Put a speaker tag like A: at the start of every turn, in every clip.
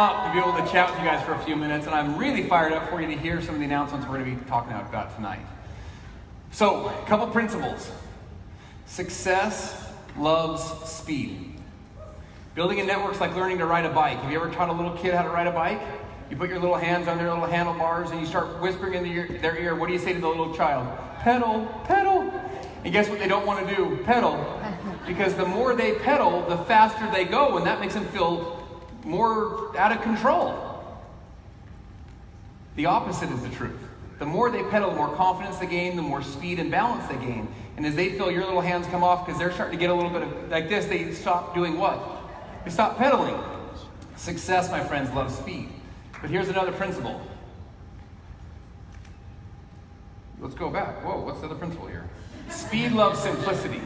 A: up to be able to chat with you guys for a few minutes, and I'm really fired up for you to hear some of the announcements we're going to be talking about tonight. So, a couple principles. Success loves speed. Building a network's like learning to ride a bike. Have you ever taught a little kid how to ride a bike? You put your little hands on their little handlebars and you start whispering in their ear. What do you say to the little child? Pedal, pedal. And guess what they don't want to do? Pedal. Because the more they pedal, the faster they go, and that makes them feel more out of control. The opposite is the truth. The more they pedal, the more confidence they gain, the more speed and balance they gain. And as they feel your little hands come off because they're starting to get a little bit of like this, they stop doing what? They stop pedaling. Success, my friends, loves speed. But here's another principle. Let's go back. Whoa, what's the other principle here? Speed loves simplicity.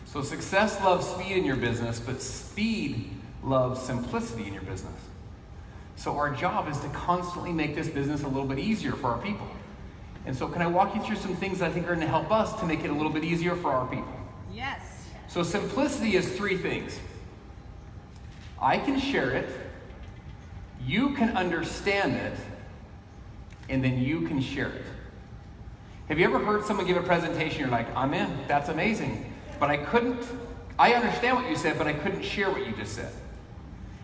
A: So success loves speed in your business, but speed loves simplicity in your business. So our job is to constantly make this business a little bit easier for our people. And so can I walk you through some things that I think are going to help us to make it a little bit easier for our people?
B: Yes.
A: So simplicity is three things. I can share it, you can understand it, and then you can share it. Have you ever heard someone give a presentation, you're like, I'm in, that's amazing, but I understand what you said, but I couldn't share what you just said.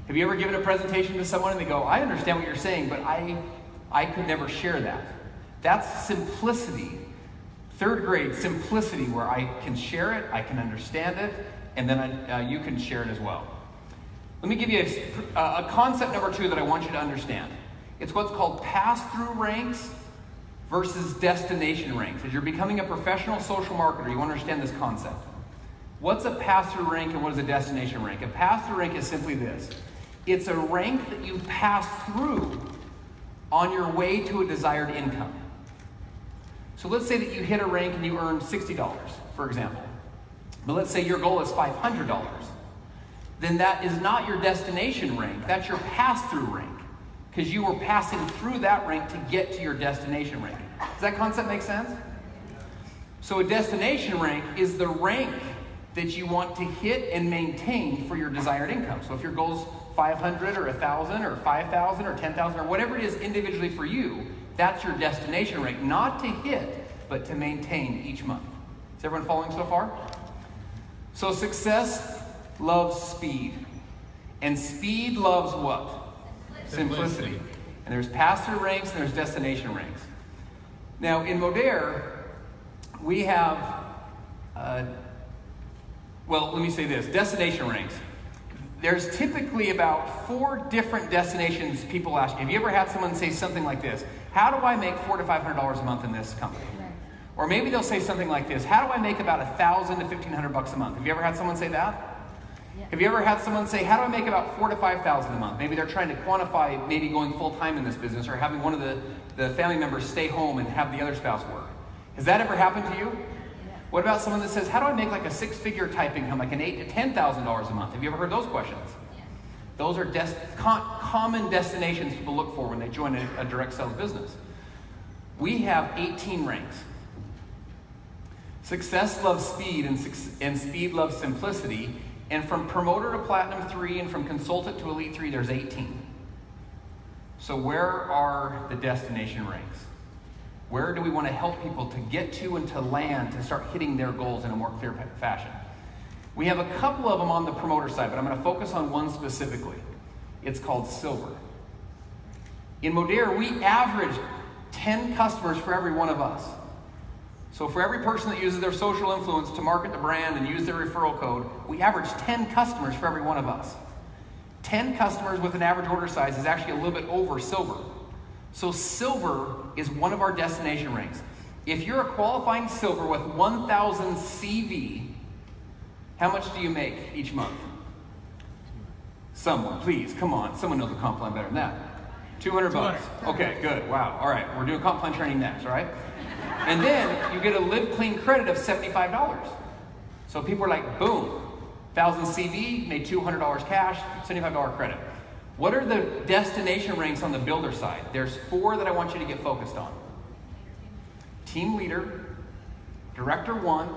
A: Have you ever given a presentation to someone and they go, I understand what you're saying, but I could never share that. That's simplicity. Third grade simplicity, where I can share it, I can understand it, and then you can share it as well. Let me give you a concept number 2 that I want you to understand. It's what's called pass-through ranks versus destination ranks. As you're becoming a professional social marketer, you understand this concept. What's a pass-through rank and what is a destination rank? A pass-through rank is simply this. It's a rank that you pass through on your way to a desired income. So let's say that you hit a rank and you earn $60, for example. But let's say your goal is $500. Then that is not your destination rank. That's your pass-through rank. Because you were passing through that rank to get to your destination rank. Does that concept make sense? So a destination rank is the rank that you want to hit and maintain for your desired income. So if your goal is 500 or 1,000 or 5,000 or 10,000 or whatever it is individually for you, that's your destination rank. Not to hit, but to maintain each month. Is everyone following so far? So success loves speed. And speed loves what? Simplicity. And there's pass-through ranks and there's destination ranks. Now in Modere, we have, let me say this, destination ranks. There's typically about 4 different destinations people ask you. Have you ever had someone say something like this? How do I make $400 to $500 a month in this company? Or maybe they'll say something like this. How do I make about $1,000 to $1,500 a month? Have you ever had someone say that?
B: Yeah.
A: Have you ever had someone say, how do I make about $4,000 to $5,000 a month? Maybe they're trying to quantify maybe going full-time in this business or having one of the family members stay home and have the other spouse work. Has that ever happened to you?
B: Yeah.
A: What about someone that says, how do I make like a 6-figure type income, like an $8,000 to $10,000 a month? Have you ever heard those questions?
B: Yeah.
A: Those are common destinations people look for when they join a direct sales business. We have 18 ranks. Success loves speed and speed loves simplicity. And from promoter to platinum 3 and from consultant to elite 3, there's 18. So where are the destination ranks? Where do we want to help people to get to and to land to start hitting their goals in a more clear fashion? We have a couple of them on the promoter side, but I'm going to focus on one specifically. It's called silver. In Modere, we average 10 customers for every one of us. So for every person that uses their social influence to market the brand and use their referral code, we average 10 customers for every one of us. 10 customers with an average order size is actually a little bit over silver. So silver is one of our destination ranks. If you're a qualifying silver with 1,000 CV, how much do you make each month? Someone, please, come on. Someone knows the comp plan better than that. 200 bucks. Okay, good. Wow. All right, we're doing comp plan training next, all right? And then you get a Live Clean credit of $75. So people are like, boom, 1,000 CV, made $200 cash, $75 credit. What are the destination ranks on the builder side? There's 4 that I want you to get focused on. Team leader, director 1,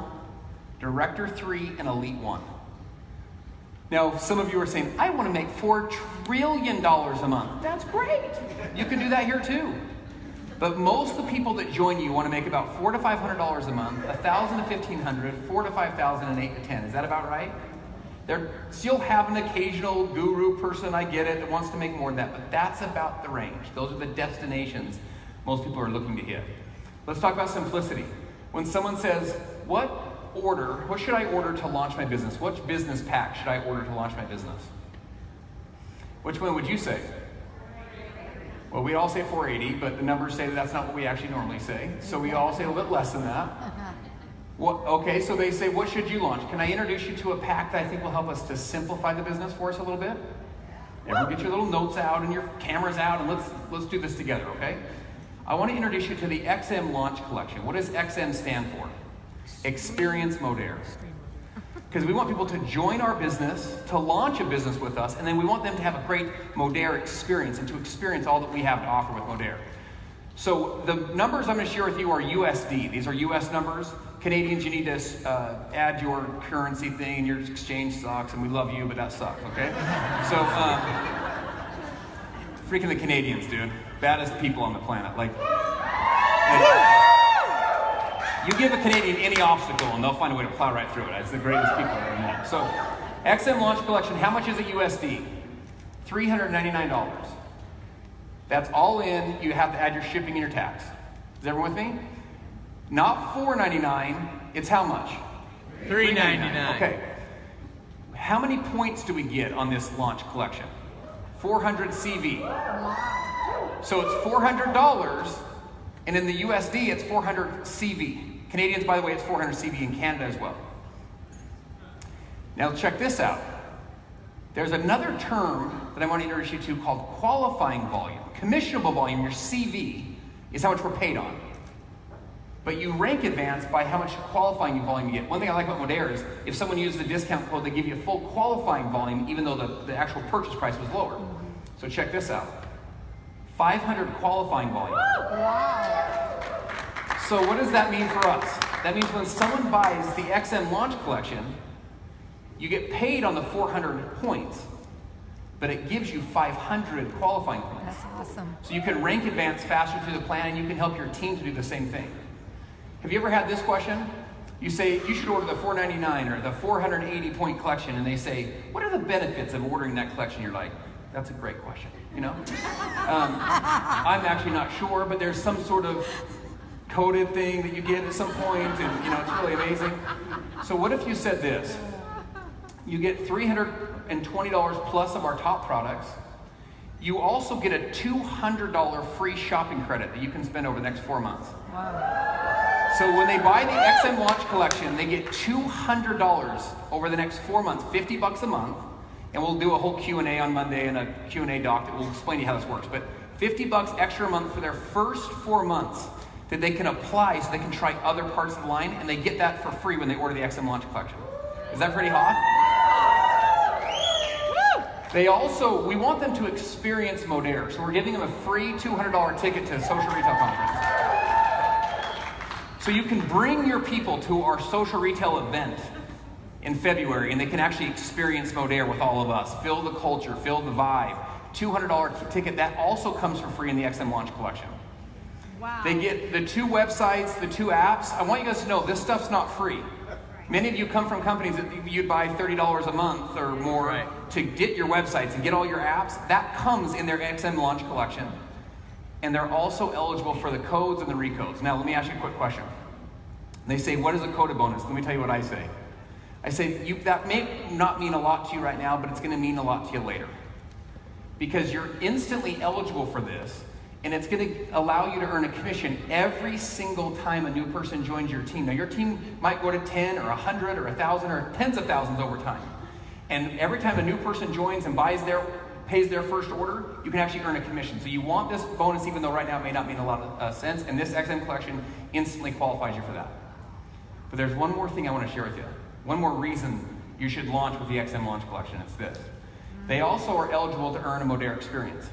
A: director 3, and elite 1. Now, some of you are saying, I want to make $4 trillion a month. That's great. You can do that here too. But most of the people that join you want to make about $400 to $500 a month, $1,000 to $1,500, $4,000 to $5,000, and $8,000 to $10,000. Is that about right? You'll have an occasional guru person, I get it, that wants to make more than that, but that's about the range. Those are the destinations most people are looking to hit. Let's talk about simplicity. When someone says, what should I order to launch my business? Which business pack should I order to launch my business? Which one would you say? Well, we all say 480, but the numbers say that's not what we actually normally say. So we all say a little bit less than that. Okay, so they say, what should you launch? Can I introduce you to a pack that I think will help us to simplify the business for us a little bit? Everyone get your little notes out and your cameras out, and let's do this together, okay? I want to introduce you to the XM Launch Collection. What does XM stand for? Experience Modere. Because we want people to join our business, to launch a business with us, and then we want them to have a great Modere experience and to experience all that we have to offer with Modere. So the numbers I'm going to share with you are USD. These are US numbers. Canadians, you need to add your currency thing, and your exchange sucks, and we love you, but that sucks, okay? So, freaking the Canadians, dude. Baddest people on the planet. Like, you give a Canadian any obstacle, and they'll find a way to plow right through it. It's the greatest people I've ever met. So, XM Launch Collection, how much is it USD? $399. That's all in. You have to add your shipping and your tax. Is everyone with me? Not $499, it's how much?
B: $399.
A: Okay. How many points do we get on this launch collection? 400 CV. So it's $400, and in the USD, it's 400 CV. Canadians, by the way, it's 400 CV in Canada as well. Now check this out. There's another term that I want to introduce you to called qualifying volume. Commissionable volume, your CV, is how much we're paid on. But you rank advance by how much qualifying volume you get. One thing I like about Modere is if someone uses the discount code, they give you a full qualifying volume even though the actual purchase price was lower. So check this out. 500 qualifying volume.
C: Wow.
A: So what does that mean for us? That means when someone buys the XM Launch Collection, you get paid on the 400 points, but it gives you 500 qualifying points.
C: That's awesome.
A: So you can rank advance faster through the plan, and you can help your team to do the same thing. Have you ever had this question? You say, you should order the $499 or the 480 point collection, and they say, what are the benefits of ordering that collection? You're like, that's a great question, you know? I'm actually not sure, but there's some sort of coded thing that you get at some point, and it's really amazing. So what if you said this? You get $320 plus of our top products. You also get a $200 free shopping credit that you can spend over the next 4 months.
C: Wow.
A: So when they buy the XM Launch Collection, they get $200 over the next 4 months, $50 a month, and we'll do a whole Q&A on Monday and a Q&A doc that will explain to you how this works. But $50 extra a month for their first 4 months that they can apply so they can try other parts of the line, and they get that for free when they order the XM Launch Collection. Is that pretty hot? We want them to experience Modere, so we're giving them a free $200 ticket to a social retail conference. So you can bring your people to our social retail event in February, and they can actually experience Modere with all of us. Feel the culture, feel the vibe. $200 ticket, that also comes for free in the XM Launch Collection.
C: Wow.
A: They get the 2 websites, the 2 apps. I want you guys to know this stuff's not free. Many of you come from companies that you'd buy $30 a month or more to get your websites and get all your apps. That comes in their XM Launch Collection. And they're also eligible for the codes and the recodes. Now, let me ask you a quick question. They say, what is a coded bonus? Let me tell you what I say. I say, that may not mean a lot to you right now, but it's going to mean a lot to you later. Because you're instantly eligible for this, and it's going to allow you to earn a commission every single time a new person joins your team. Now, your team might go to 10 or 100 or 1,000 or tens of thousands over time. And every time a new person joins and pays their first order, you can actually earn a commission. So you want this bonus, even though right now it may not mean a lot of sense, and this XM Collection instantly qualifies you for that. But there's one more thing I want to share with you. One more reason you should launch with the XM Launch Collection. It's this. They also are eligible to earn a Modere experience.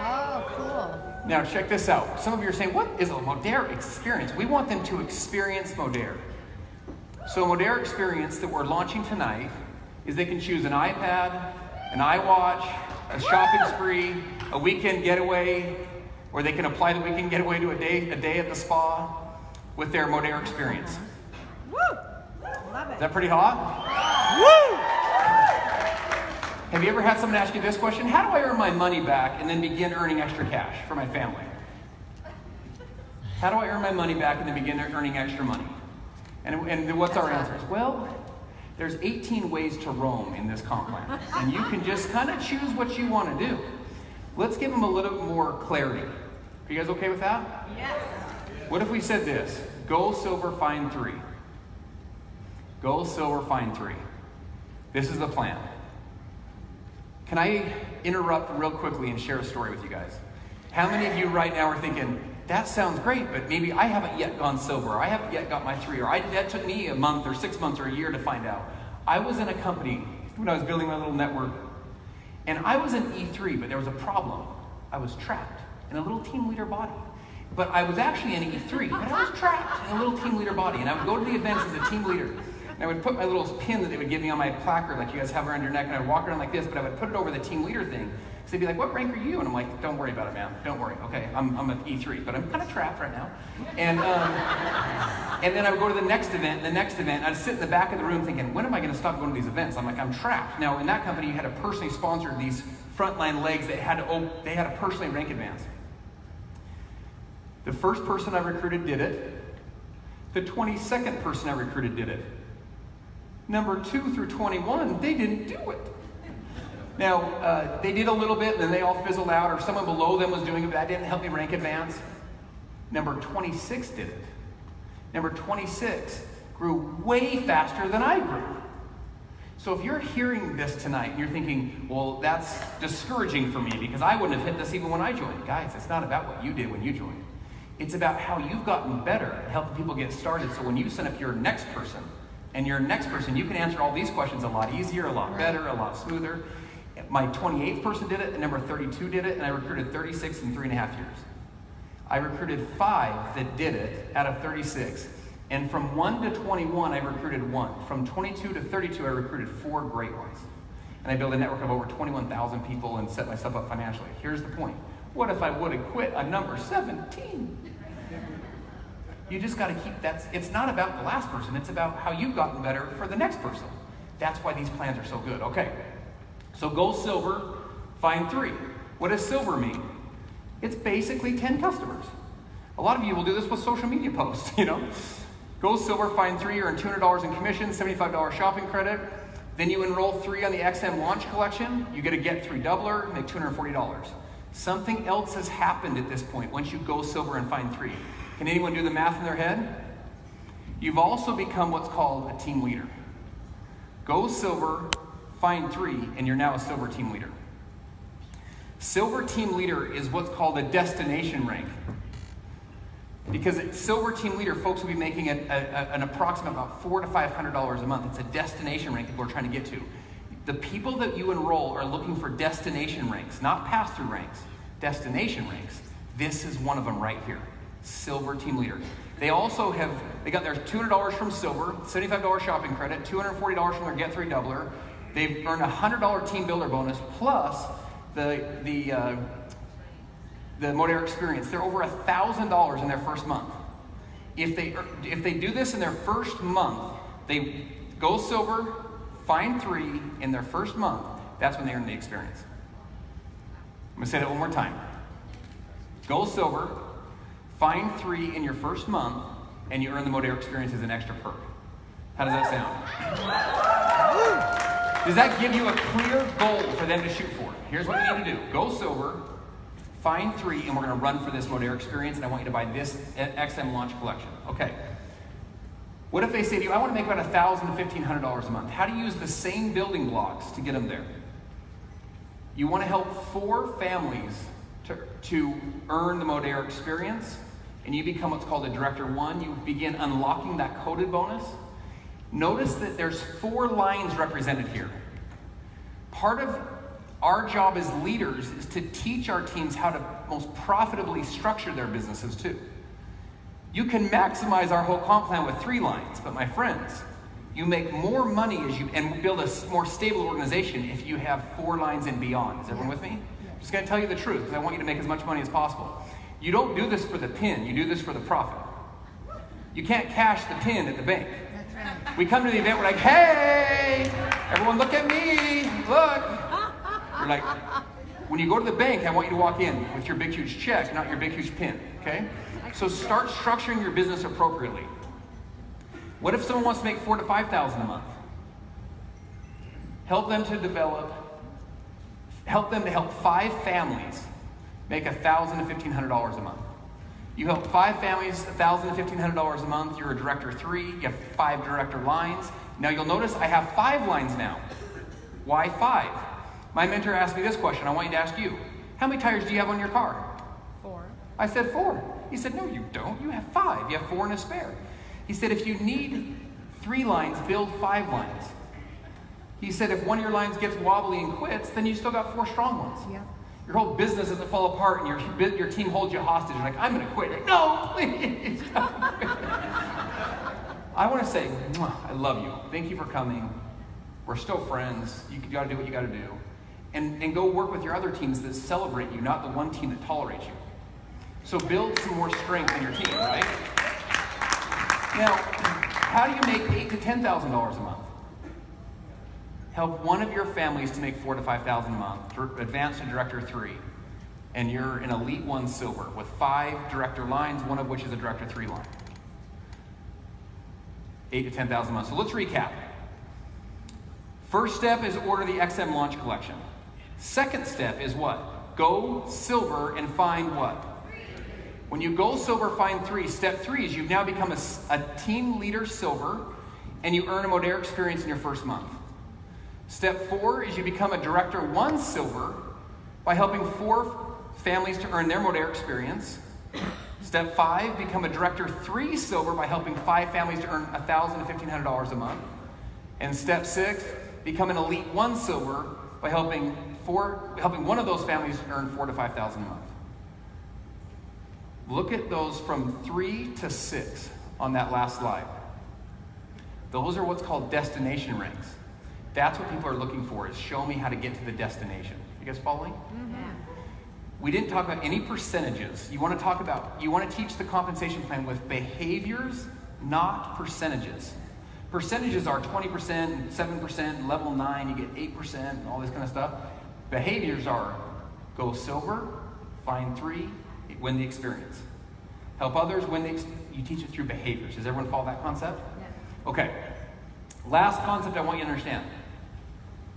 C: Oh, cool.
A: Now check this out. Some of you are saying, what is a Modere experience? We want them to experience Modere. So a Modere experience that we're launching tonight is they can choose an iPad, an iWatch, a shopping spree, a weekend getaway, or they can apply the weekend getaway to a day at the spa with their Modere experience.
C: Woo! Love
A: Is
C: it.
A: that pretty hot? Woo! Have you ever had someone ask you this question? How do I earn my money back and then begin earning extra cash for my family? How do I earn my money back and then begin earning extra money? And what's our answers? Well, there's 18 ways to roam in this comp plan. And you can just kind of choose what you want to do. Let's give them a little bit more clarity. Are you guys okay with that?
C: Yes.
A: What if we said this? Go silver, find 3. Go silver, find 3. This is the plan. Can I interrupt real quickly and share a story with you guys? How many of you right now are thinking, that sounds great, but maybe I haven't yet gone silver, or I haven't yet got my 3, or that took me a month or 6 months or a year to find out. I was in a company when I was building my little network, and I was in E3, but there was a problem. I was trapped in a little team leader body. But I was actually in E3, but I was trapped in a little team leader body, and I would go to the events as a team leader. And I would put my little pin that they would give me on my placard, like you guys have around your neck, and I would walk around like this, but I would put it over the team leader thing. So they'd be like, what rank are you? And I'm like, don't worry about it, man. Don't worry. Okay, I'm at E3, but I'm kind of trapped right now. And then I would go to the next event, I'd sit in the back of the room thinking, when am I going to stop going to these events? I'm like, I'm trapped. Now, in that company, you had to personally sponsor these frontline legs that had to personally rank advance. The first person I recruited did it. The 22nd person I recruited did it. Number 2 through 21, they didn't do it. Now, they did a little bit, and then they all fizzled out, or someone below them was doing it, but that didn't help me rank advance. Number 26 did it. Number 26 grew way faster than I grew. So if you're hearing this tonight and you're thinking, well, that's discouraging for me because I wouldn't have hit this even when I joined. Guys, it's not about what you did when you joined. It's about how you've gotten better at helping people get started. So when you send up your next person, and your next person, you can answer all these questions a lot easier, a lot better, a lot smoother. My 28th person did it, and number 32 did it, and I recruited 36 in 3.5 years. I recruited 5 that did it out of 36. And from 1 to 21, I recruited 1. From 22 to 32, I recruited 4 great ones. And I built a network of over 21,000 people and set myself up financially. Here's the point. What if I would have quit on number 17? You just got to keep that. It's not about the last person. It's about how you've gotten better for the next person. That's why these plans are so good. Okay, so go silver, find 3. What does silver mean? It's basically 10 customers. A lot of you will do this with social media posts, Go silver, find 3, earn $200 in commission, $75 shopping credit. Then you enroll 3 on the XM launch collection. You get a get 3 doubler, make $240. Something else has happened at this point once you go silver and find 3. Can anyone do the math in their head? You've also become what's called a team leader. Go silver, find 3, and you're now a silver team leader. Silver team leader is what's called a destination rank. Because at silver team leader, folks will be making an approximate about $400 to $500 a month. It's a destination rank people are trying to get to. The people that you enroll are looking for destination ranks, not pass-through ranks, destination ranks. This is one of them right here. Silver team leader. They also got their $200 from silver, $75 shopping credit, $240 from their get 3 doubler. They've earned a $100 team builder bonus plus the Modere experience. They're over $1,000 in their first month. If they do this in their first month, they go silver, find 3 in their first month. That's when they earn the experience. I'm gonna say that one more time. Go silver, find 3 in your first month, and you earn the Modere experience as an extra perk. How does that sound? Does that give you a clear goal for them to shoot for? Here's what you need to do. Go silver, find 3, and we're going to run for this Modere experience, and I want you to buy this XM launch collection. Okay. What if they say to you, I want to make about $1,000 to $1,500 a month? How do you use the same building blocks to get them there? You want to help 4 families to earn the Modere experience, and you become what's called a Director 1. You begin unlocking that coded bonus. Notice that there's 4 lines represented here. Part of our job as leaders is to teach our teams how to most profitably structure their businesses too. You can maximize our whole comp plan with 3 lines, but my friends, You make more money and build a more stable organization if you have 4 lines and beyond. Is everyone with me? I'm just going to tell you the truth because I want you to make as much money as possible. You don't do this for the pin. You do this for the profit. You can't cash the pin at the bank.
C: That's right.
A: We come to the event, we're like, hey, everyone look at me, look. We're like, when you go to the bank, I want you to walk in with your big, huge check, not your big, huge pin, okay? So start structuring your business appropriately. What if someone wants to make $4,000 to $5,000 a month? Help them to help 5 families make $1,000 to $1,500 a month. You help 5 families $1,000 to $1,500 a month. You're a director 3. You have 5 director lines. Now you'll notice I have 5 lines now. Why 5? My mentor asked me this question. I want you to ask you. How many tires do you have on your car?
C: 4.
A: I said 4. He said, no, you don't. You have 5. You have 4 and a spare. He said, if you need 3 lines, build 5 lines. He said, if one of your lines gets wobbly and quits, then you still got 4 strong ones.
C: Yeah.
A: Your whole business doesn't fall apart and your team holds you hostage. You're like, I'm going to quit. Like, no, please. I want to say, I love you. Thank you for coming. We're still friends. You got to do what you got to do. And go work with your other teams that celebrate you, not the one team that tolerates you. So build some more strength in your team, right? Now, how do you make $8,000 to $10,000 a month? Help one of your families to make $4,000 to $5,000 a month, advance to director 3, and you're an elite 1 silver with 5 director lines, one of which is a director 3 line. $8,000 to $10,000 a month. So let's recap. First step is order the XM launch collection. Second step is what? Go silver and find what? When you go silver, find 3. Step 3 is you've now become a team leader silver, and you earn a Modere experience in your first month. Step 4 is you become a director 1 silver by helping 4 families to earn their Modere experience. Step 5, become a director 3 silver by helping 5 families to earn $1,000 to $1,500 a month. And step 6, become an elite 1 silver by helping one of those families earn $4,000 to $5,000 a month. Look at those from 3 to 6 on that last slide. Those are what's called destination ranks. That's what people are looking for, is show me how to get to the destination. You guys following? Mm-hmm. We didn't talk about any percentages. You want to teach the compensation plan with behaviors, not percentages. Percentages are 20%, 7%, level 9, you get 8%, and all this kind of stuff. Behaviors are go silver, find 3, win the experience. Help others win you teach it through behaviors. Does everyone follow that concept? Yeah. Okay. Last concept I want you to understand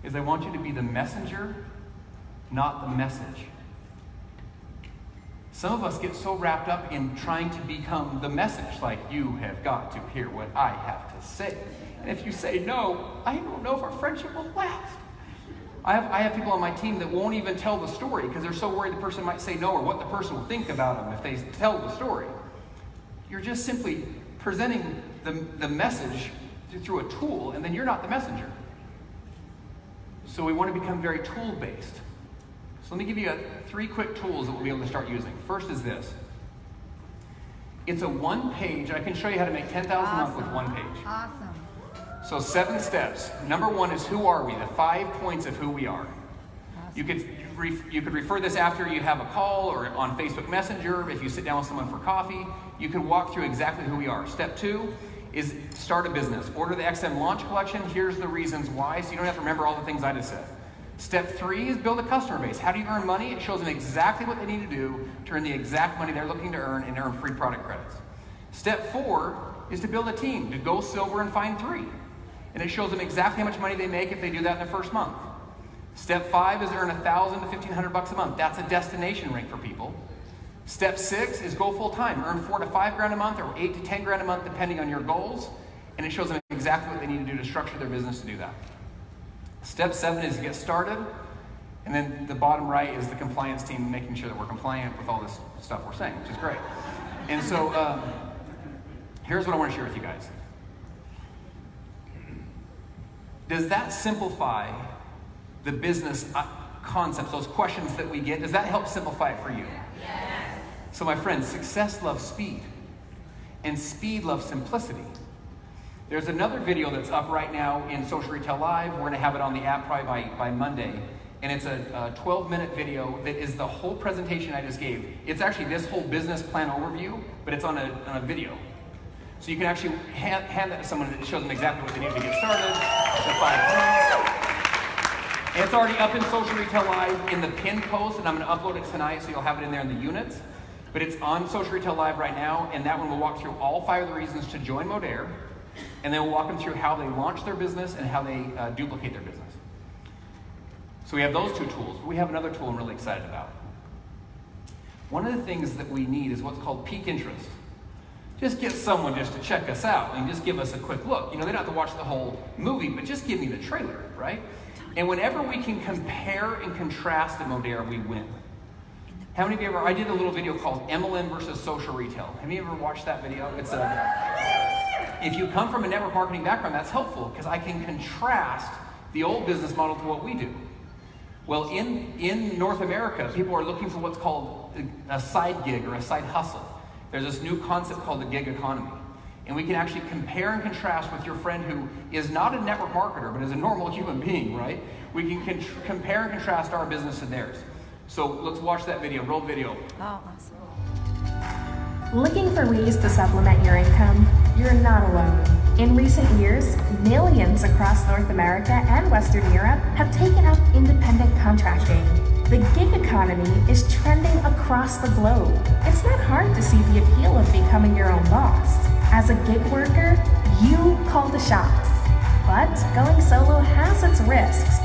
A: is I want you to be the messenger, not the message. Some of us get so wrapped up in trying to become the message, like you have got to hear what I have to say. And if you say no, I don't know if our friendship will last. I have people on my team that won't even tell the story because they're so worried the person might say no or what the person will think about them if they tell the story. You're just simply presenting the message through a tool, and then you're not the messenger. So we want to become very tool-based. So let me give you 3 quick tools that we'll be able to start using. First is this. It's a 1-page. I can show you how to make $10,000 a month with 1 page.
C: Awesome.
A: So 7 steps. Number 1 is who are we? The 5 points of who we are.
C: Awesome.
A: You could refer this after you have a call or on Facebook Messenger. If you sit down with someone for coffee, you can walk through exactly who we are. Step 2 is start a business. Order the XM launch collection. Here's the reasons why, so you don't have to remember all the things I just said. Step 3 is build a customer base. How do you earn money? It shows them exactly what they need to do to earn the exact money they're looking to earn and earn free product credits. Step 4 is to build a team, to go silver and find 3. And it shows them exactly how much money they make if they do that in the first month. Step 5 is to earn $1,000 to $1,500 a month. That's a destination rank for people. Step 6 is go full time. Earn $4,000 to $5,000 a month or $8,000 to $10,000 a month depending on your goals. And it shows them exactly what they need to do to structure their business to do that. Step 7 is to get started. And then the bottom right is the compliance team making sure that we're compliant with all this stuff we're saying, which is great. And so here's what I want to share with you guys. Does that simplify the business concepts, those questions that we get? Does that help simplify it for you? Yes. So my friends, success loves speed, and speed loves simplicity. There's another video that's up right now in Social Retail Live. We're going to have it on the app probably by Monday. And it's a 12-minute video that is the whole presentation I just gave. It's actually this whole business plan overview, but it's on a video. So you can actually hand that to someone that shows them exactly what they need to get started, the 5 points. And it's already up in Social Retail Live in the pinned post, and I'm going to upload it tonight so you'll have it in there in the units. But it's on Social Retail Live right now, and that one will walk through all 5 of the reasons to join Modere, and then we'll walk them through how they launch their business and how they duplicate their business. So we have those 2 tools, but we have another tool I'm really excited about. One of the things that we need is what's called peak interest. Just get someone just to check us out and just give us a quick look. You know, they don't have to watch the whole movie, but just give me the trailer, right? And whenever we can compare and contrast at Modere, we win. How many of you ever, I did a little video called MLM versus social retail. Have you ever watched that video? If you come from a network marketing background, that's helpful because I can contrast the old business model to what we do. Well, in North America, people are looking for what's called a side gig or a side hustle. There's this new concept called the gig economy. And we can actually compare and contrast with your friend who is not a network marketer, but is a normal human being, right? We can compare and contrast our business to theirs. So let's watch that video, roll video.
C: Oh, awesome.
D: Looking for ways to supplement your income? You're not alone. In recent years, millions across North America and Western Europe have taken up independent contracting. The gig economy is trending across the globe. It's not hard to see the appeal of becoming your own boss. As a gig worker, you call the shots. But going solo has its risks.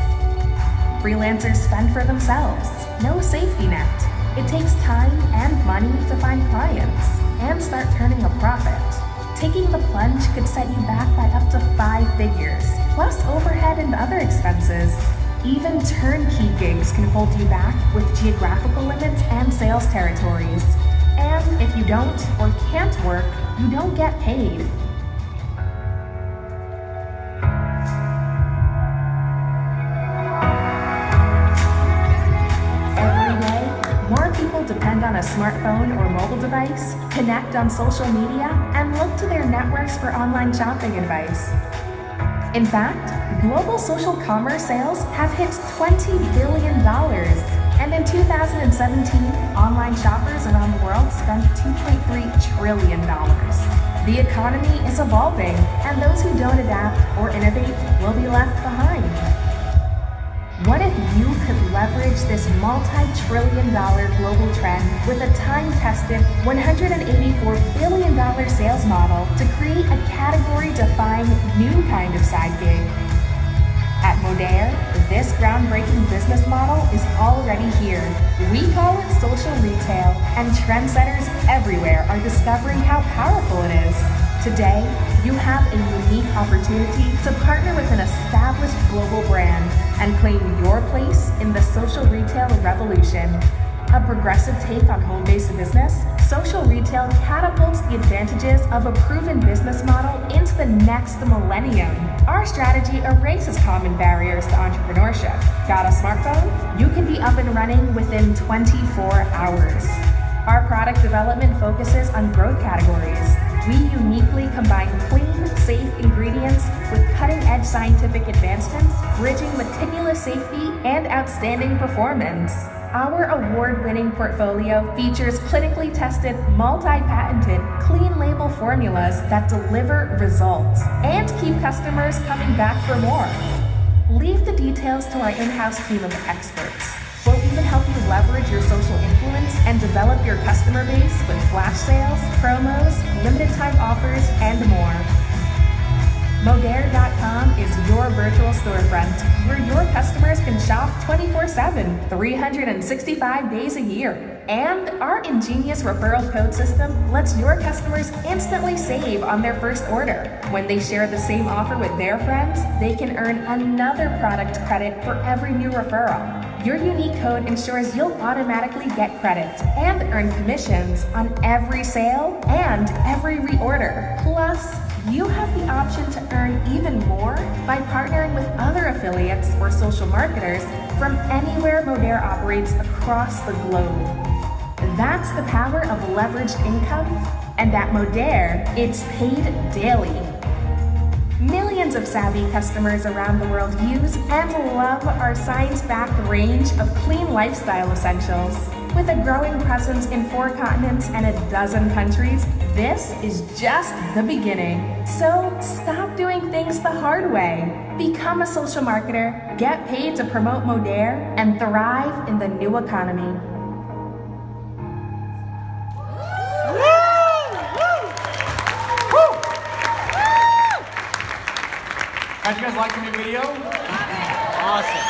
D: Freelancers spend for themselves. No safety net. It takes time and money to find clients and start turning a profit. Taking the plunge could set you back by up to 5 figures, plus overhead and other expenses. Even turnkey gigs can hold you back with geographical limits and sales territories. And if you don't or can't work, you don't get paid. Every day, more people depend on a smartphone or mobile device, connect on social media, and look to their networks for online shopping advice. In fact, global social commerce sales have hit $20 billion. And in 2017, online shoppers around the world spent $2.3 trillion. The economy is evolving, and those who don't adapt or innovate will be left behind. What if you could leverage this multi-trillion-dollar global trend with a time-tested $184 billion sales model to create a category-defying new kind of side gig? At Modere, this groundbreaking business model is already here. We call it social retail, and trendsetters everywhere are discovering how powerful it is. Today, you have a unique opportunity to partner with an established global brand and claim your place in the social retail revolution. A progressive take on home-based business, social retail catapults the advantages of a proven business model into the next millennium. Our strategy erases common barriers to entrepreneurship. Got a smartphone? You can be up and running within 24 hours. Our product development focuses on growth categories. We uniquely combine clean, safe ingredients with cutting-edge scientific advancements, bridging meticulous safety and outstanding performance. Our award-winning portfolio features clinically tested, multi-patented, clean label formulas that deliver results and keep customers coming back for more. Leave the details to our in-house team of experts. We'll even help you leverage your social influence and develop your customer base with flash sales, promos, limited time offers, and more. Modere.com is your virtual storefront where your customers can shop 24/7, 365 days a year. And our ingenious referral code system lets your customers instantly save on their first order. When they share the same offer with their friends, they can earn another product credit for every new referral. Your unique code ensures you'll automatically get credit and earn commissions on every sale and every reorder. Plus, you have the option to earn even more by partnering with other affiliates or social marketers from anywhere Modere operates across the globe. That's the power of leveraged income, and at Modere, it's paid daily. Millions of savvy customers around the world use and love our science-backed range of clean lifestyle essentials. With a growing presence in 4 continents and a dozen countries, this is just the beginning. So stop doing things the hard way. Become a social marketer, get paid to promote Modere, and thrive in the new economy.
A: Guys, you guys like the new video?
B: Awesome.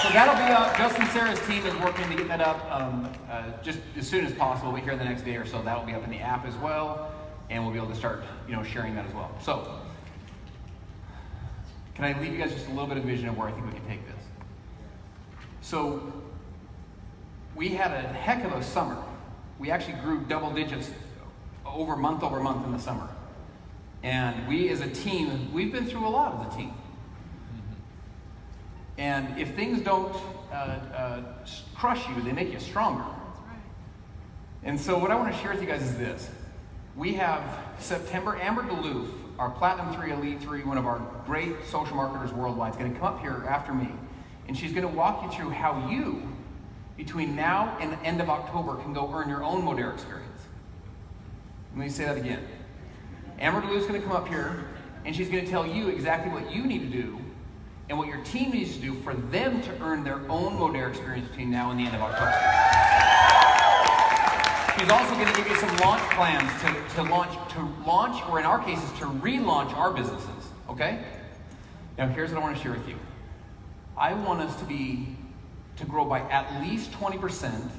A: So that'll be up. Justin Sarah's team is working to get that up just as soon as possible. We'll be here the next day or so. That will be up in the app as well, and we'll be able to start, sharing that as well. So, can I leave you guys just a little bit of vision of where I think we can take this? So, we had a heck of a summer. We actually grew double digits over month in the summer. And we as a team, we've been through a lot as a team. And if things don't crush you, they make you stronger. And so what I want to share with you guys is this. We have September, Amber Duluth, our Platinum 3 Elite 3, one of our great social marketers worldwide, is going to come up here after me. And she's going to walk you through how you, between now and the end of October, can go earn your own Modere experience. Let me say that again. Amber Duluth's going to come up here, and she's going to tell you exactly what you need to do and what your team needs to do for them to earn their own Modere experience between now and the end of October. She's also going to give you some launch plans to launch, or in our cases, to relaunch our businesses, okay? Now here's what I want to share with you. I want us to grow by at least 20%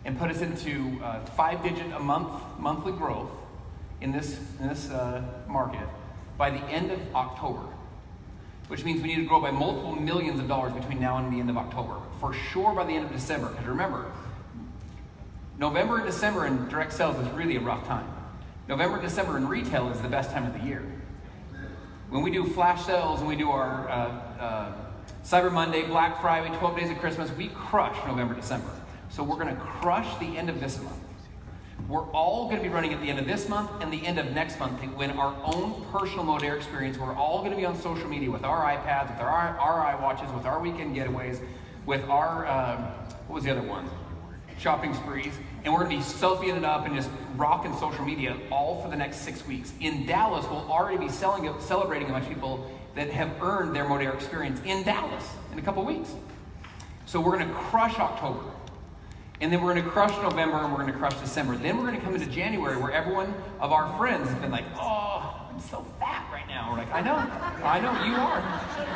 A: and put us into 5-digit a monthly growth in this market by the end of October, which means we need to grow by multiple millions of dollars between now and the end of October. For sure by the end of December, because remember, November and December in direct sales is really a rough time. November and December in retail is the best time of the year. When we do flash sales and we do our Cyber Monday, Black Friday, 12 days of Christmas, we crush November, December. So we're going to crush the end of this month. We're all going to be running at the end of this month and the end of next month to win our own personal Modere experience. We're all going to be on social media with our iPads, with our iWatches, with our weekend getaways, with our, what was the other one? Shopping sprees. And we're going to be selfieing it up and just rocking social media all for the next 6 weeks. In Dallas, we'll already be celebrating a bunch of people that have earned their Modere experience in Dallas in a couple weeks. So we're going to crush October. And then we're going to crush November and we're going to crush December. Then we're going to come into January where everyone of our friends has been like, oh, I'm so fat right now. We're like, I know, you are.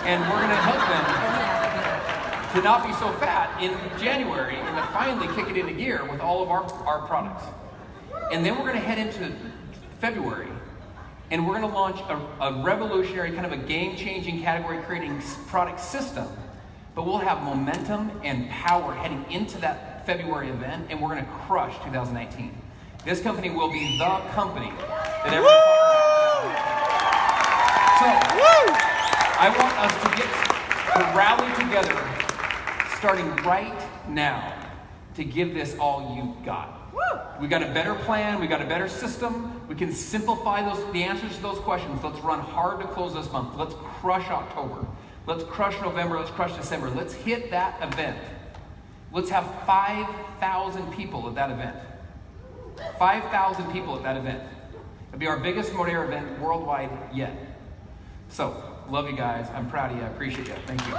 A: And we're going to help them to not be so fat in January and to finally kick it into gear with all of our products. And then we're going to head into February and we're going to launch a revolutionary, kind of a game-changing, category-creating product system. But we'll have momentum and power heading into that February event, and we're going to crush 2019. This company will be the company that everyone talks about. So, I want us to rally together, starting right now, to give this all you've got. We got a better plan, we got a better system, we can simplify the answers to those questions. Let's run hard to close this month. Let's crush October. Let's crush November, let's crush December. Let's hit that event. Let's have 5,000 people at that event. 5,000 people at that event. It'll be our biggest Modere event worldwide yet. So, love you guys. I'm proud of you. I appreciate you. Thank you.